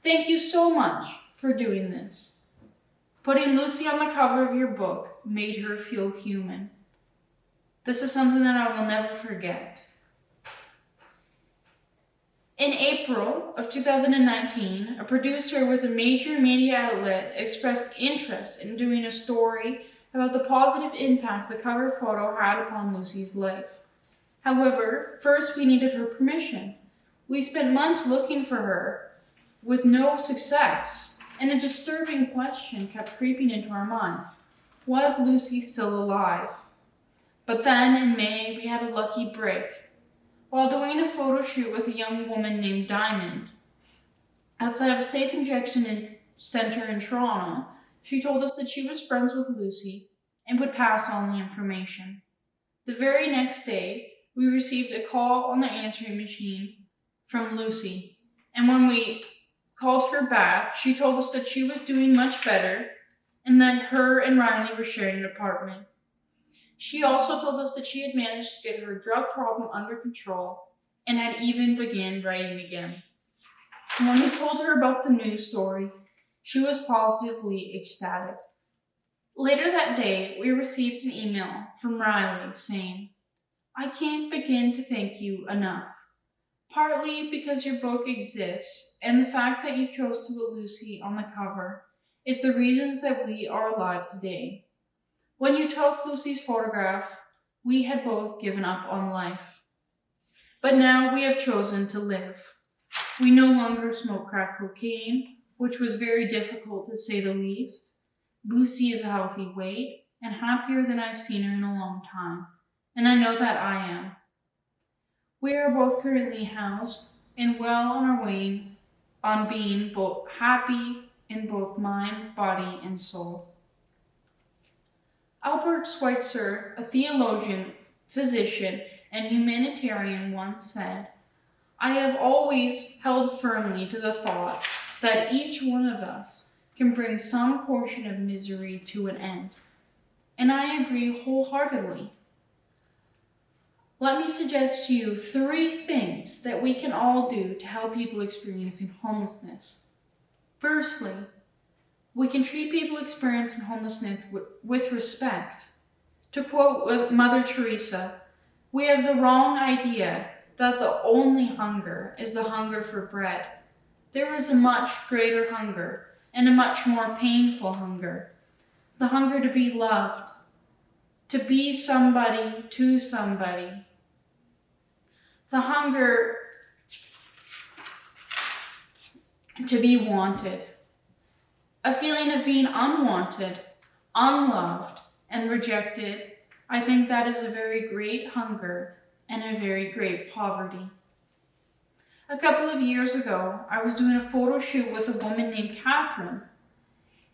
"Thank you so much for doing this. Putting Lucy on the cover of your book made her feel human." This is something that I will never forget. In April of 2019, a producer with a major media outlet expressed interest in doing a story about the positive impact the cover photo had upon Lucy's life. However, first we needed her permission. We spent months looking for her with no success, and a disturbing question kept creeping into our minds. Was Lucy still alive? But then in May, we had a lucky break. While doing a photo shoot with a young woman named Diamond outside of a safe injection center in Toronto, she told us that she was friends with Lucy and would pass on the information. The very next day, we received a call on the answering machine from Lucy, and when we called her back, she told us that she was doing much better and that her and Riley were sharing an apartment. She also told us that she had managed to get her drug problem under control and had even begun writing again. When we told her about the news story, she was positively ecstatic. Later that day, we received an email from Riley saying, "I can't begin to thank you enough, partly because your book exists and the fact that you chose to put Lucy on the cover is the reasons that we are alive today. When you took Lucy's photograph, we had both given up on life. But now we have chosen to live. We no longer smoke crack cocaine, which was very difficult to say the least. Lucy is a healthy weight and happier than I've seen her in a long time, and I know that I am. We are both currently housed and well on our way on being both happy in both mind, body, and soul." Albert Schweitzer, a theologian, physician, and humanitarian, once said, "I have always held firmly to the thought that each one of us can bring some portion of misery to an end. And I agree wholeheartedly. Let me suggest to you 3 things that we can all do to help people experiencing homelessness. Firstly, we can treat people experiencing homelessness with respect. To quote Mother Teresa, "We have the wrong idea that the only hunger is the hunger for bread. There is a much greater hunger and a much more painful hunger. The hunger to be loved, to be somebody to somebody. The hunger to be wanted. A feeling of being unwanted, unloved, and rejected. I think that is a very great hunger and a very great poverty." A couple of years ago, I was doing a photo shoot with a woman named Catherine,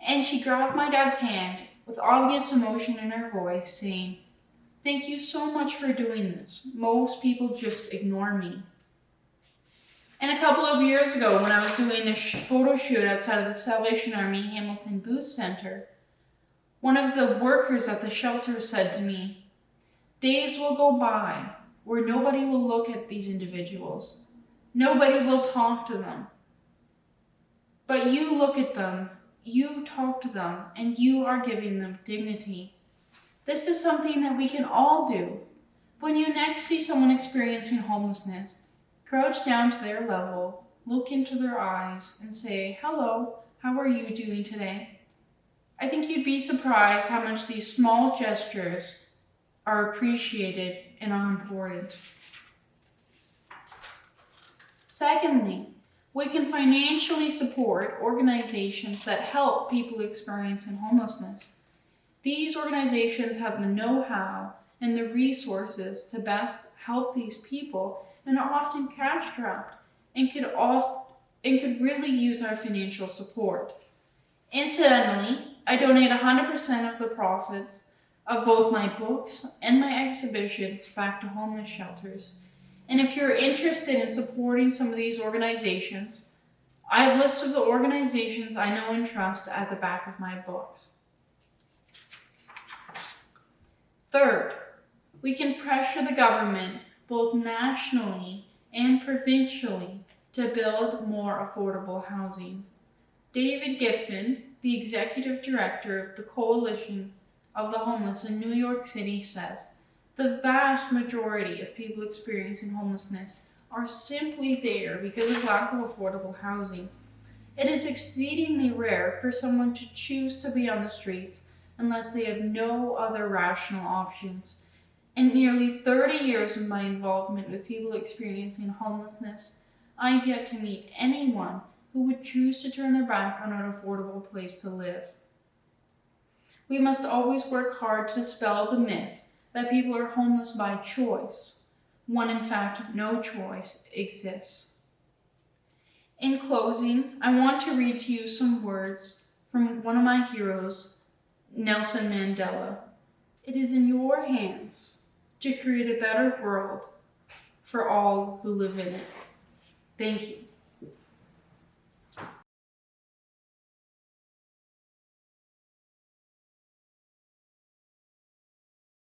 and she grabbed my dad's hand with obvious emotion in her voice, saying, "Thank you so much for doing this. Most people just ignore me." And a couple of years ago, when I was doing a photo shoot outside of the Salvation Army Hamilton Booth Center, one of the workers at the shelter said to me, "Days will go by where nobody will look at these individuals. Nobody will talk to them. But you look at them, you talk to them, and you are giving them dignity." This is something that we can all do. When you next see someone experiencing homelessness, crouch down to their level, look into their eyes, and say, "Hello, how are you doing today?" I think you'd be surprised how much these small gestures are appreciated and are important. Secondly, we can financially support organizations that help people experiencing homelessness. These organizations have the know-how and the resources to best help these people and are often cash-strapped and could really use our financial support. Incidentally, I donate 100% of the profits of both my books and my exhibitions back to homeless shelters. And if you're interested in supporting some of these organizations, I have lists of the organizations I know and trust at the back of my books. Third, we can pressure the government, both nationally and provincially, to build more affordable housing. David Giffen, the executive director of the Coalition of the Homeless in New York City, says, The vast majority of people experiencing homelessness are simply there because of lack of affordable housing. It is exceedingly rare for someone to choose to be on the streets unless they have no other rational options. In nearly 30 years of my involvement with people experiencing homelessness, I've yet to meet anyone who would choose to turn their back on an affordable place to live. We must always work hard to dispel the myth that people are homeless by choice, when in fact no choice exists. In closing, I want to read to you some words from one of my heroes, Nelson Mandela. It is in your hands to create a better world for all who live in it. Thank you.